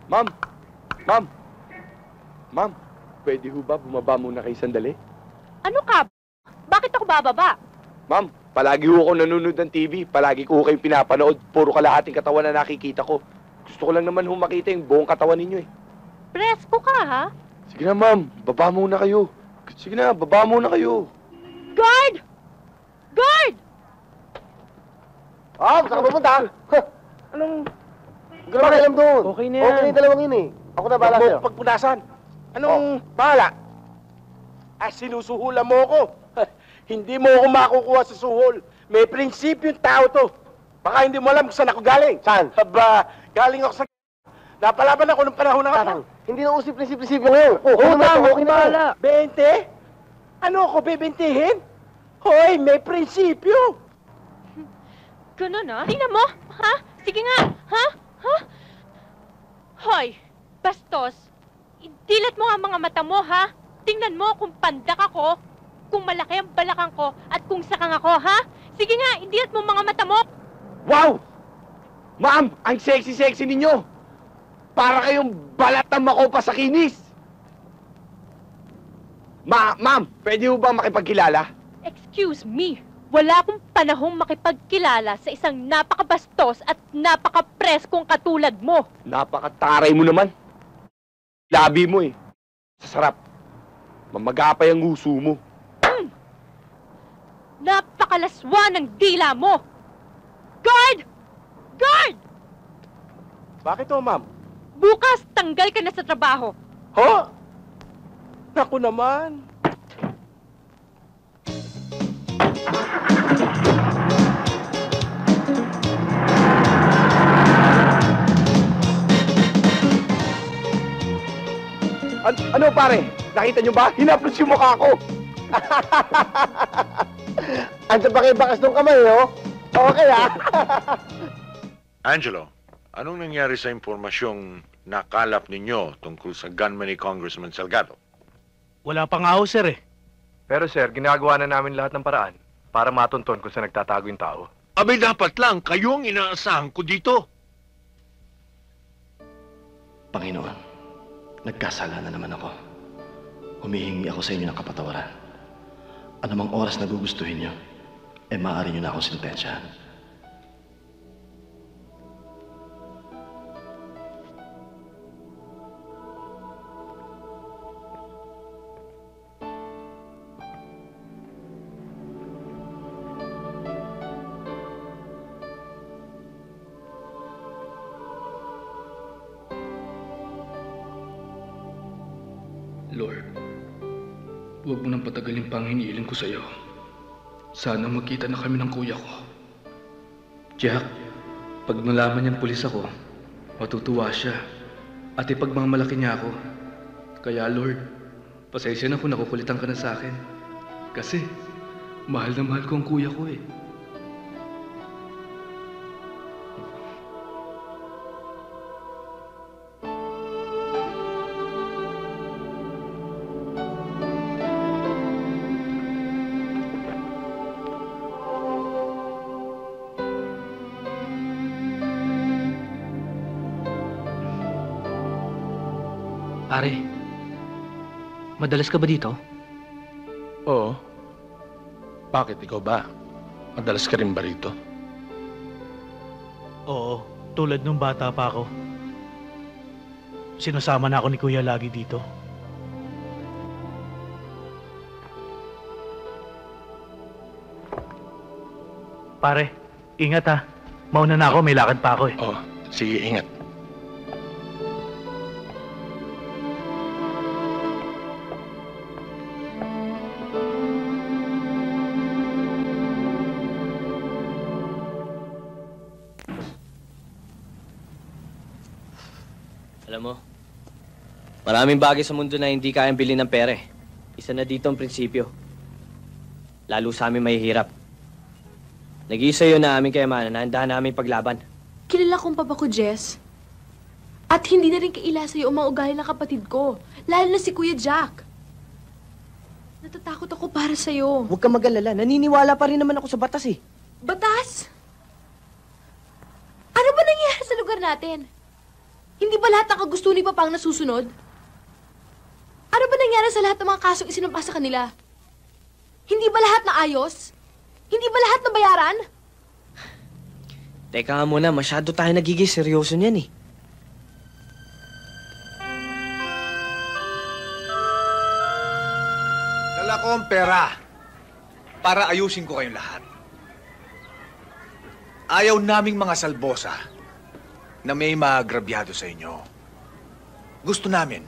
Ma'am! Ma'am! Ma'am, pwede ho ba bumaba muna kayo sandali? Ano ka? Bakit ako bababa? Ma'am, palagi ho ako nanonood ng TV. Palagi ko ho kayong pinapanood. Puro kalahating katawan na nakikita ko. Gusto ko lang naman ho makita yung buong katawan ninyo eh. Presko ka, ha? Sige na, ma'am. Baba muna kayo. Sige na, baba muna kayo. Guard! Guard! Saan ka pupunta? Anong... Gano'n ka alam doon? Okay na yan. Okay na yung dalawang yun eh. Ako na bahala sa'yo. Pagpunasan. Anong bahala? Sinusuhulan mo ako. Hindi mo ako makukuha sa suhol. May prinsipyo yung tao to. Baka hindi mo alam kung saan ako galing. Saan? Aba, galing ako sa... Napalaban ako ng panahon ng... Tatang, hindi na usip prinsipyo ngayon. Utang, okay na bahala. 20? Ano ako bibintihin? Hoy, may prinsipyo. Ganun, ha? Tingnan mo, ha? Sige nga, ha? Ha? Hoy, bastos. Dilat mo nga mga mata mo, ha? Tingnan mo kung pandak ako, kung malaki ang balakang ko, at kung sakang ako, ha? Sige nga, indilat mo mga mata mo. Wow! Ma'am, ang sexy-sexy ninyo. Para kayong balat ng makopa sa kinis. Ma'am, pwede mo ba makipagkilala? Excuse me, wala akong panahong makipagkilala sa isang napakabastos at napakapreskong katulad mo. Napakataray mo naman. Labi mo eh. Sasarap. Mamagapay ang uso mo. Napakalaswa ng dila mo. Guard! Guard! Bakit o, ma'am? Bukas, tanggal ka na sa trabaho. Ho? Naku naman. Ano pare? Nakita nyo ba? Hinaplos yung mukha ko. Andiyan ba kayo bakas ng kamay, oh? Okay, ah. Angelo, anong nangyari sa impormasyong nakalap ninyo tungkol sa gunman ni Congressman Salgado? Wala pa nga ho, sir eh. Pero sir, ginagawa na namin lahat ng paraan para matunton kung saan nagtatago yung tao. Abay, dapat lang kayo ang inaasahan ko dito. Panginoon, nagkasala na naman ako. Humihingi ako sa inyo ng kapatawaran. Anumang oras na gugustuhin nyo, maaari nyo na akong sintensyahan. Lord, huwag mo nang patagalin pa ang hinihiling ko sa iyo. Sana magkita na kami ng kuya ko. Jack, pag nalaman niyang pulis ako, matutuwa siya. At ipagmamalaki niya ako. Kaya Lord, pasensya na kung nakukulitan ka na sa akin. Kasi, mahal na mahal ko ang kuya ko eh. Pare, madalas ka ba dito? Oo. Bakit ikaw ba? Madalas ka rin ba rito? Oo, tulad nung bata pa ako. Sinasama na ako ni Kuya lagi dito. Pare, ingat ha. Mauna na ako, may lakad pa ako eh. Oo. Sige, ingat. Alam mo, maraming bagay sa mundo na hindi kayang bilhin ng pera eh. Isa na dito ang prinsipyo. Lalo sa amin mahihirap. Nag-iisa yun na aming kayamanan na handa namin paglaban. Kilala kong papa ko, Jess. At hindi na rin kaila sa'yo ang mga ugali ng kapatid ko. Lalo na si Kuya Jack. Natatakot ako para sa'yo. Huwag kang mag-alala. Naniniwala pa rin naman ako sa batas eh. Batas? Ano ba nangyari sa lugar natin? Hindi ba lahat ng kagusto ni Papa ang nasusunod? Ano ba nangyari sa lahat ng mga kasong isinampa sa kanila? Hindi ba lahat na ayos? Hindi ba lahat nabayaran? Teka nga muna, masyado tayo nagiging seryoso niyan eh. Dala ko ang pera para ayusin ko kayong lahat. Ayaw naming mga salbosa na may maagrabyado sa inyo. Gusto namin,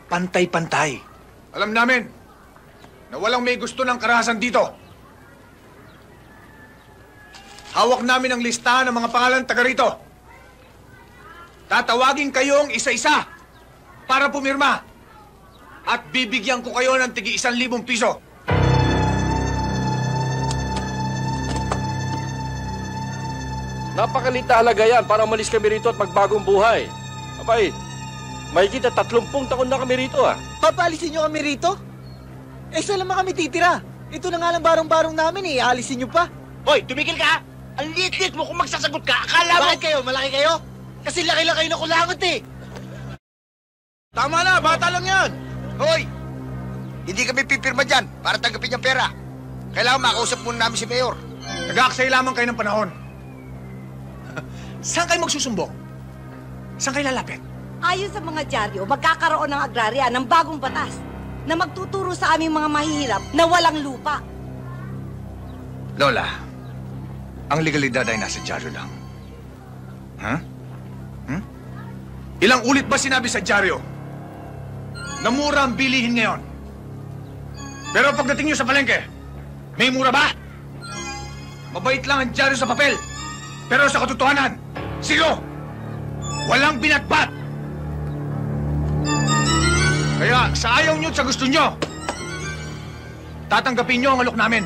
pantay-pantay. Alam namin na walang may gusto ng karahasan dito. Hawak namin ang listahan ng mga pangalan taga rito. Tatawagin kayong isa-isa para pumirma. At bibigyan ko kayo ng tigi 1,000 piso. Napakalita halaga yan para umalis kami rito at magbagong buhay. Abay, may kita 30 taon na kami rito ah. Papalisin nyo kami rito? Eh, saan naman kami titira? Ito na nga lang barong-barong namin eh. Aalisin nyo pa. Hoy, tumigil ka! Ang liit-liit mo kung magsasagot ka. Akala mo... Bakit kayo? Malaki kayo? Kasi laki-laki kayo na kulangot eh. Tama na, bata lang yan. Hoy! Hindi kami pipirma dyan para tanggapin yung pera. Kailangan makausap muna namin si Mayor. Nag-aaksay lamang kayo ng panahon. Saan kayo magsusumbong? Saan kayo lalapit? Ayon sa mga dyaryo, magkakaroon ng agrarya ng bagong batas na magtuturo sa aming mga mahihirap na walang lupa. Lola, ang legalidad ay nasa dyaryo lang. Ha? Ilang ulit ba sinabi sa dyaryo na mura ang bilihin ngayon? Pero pagdating nyo sa palengke, may mura ba? Mabait lang ang dyaryo sa papel. Pero sa katotohanan, sigo, walang binatbat. Kaya sa ayaw nyo at sa gusto nyo, tatanggapin nyo ang alok namin.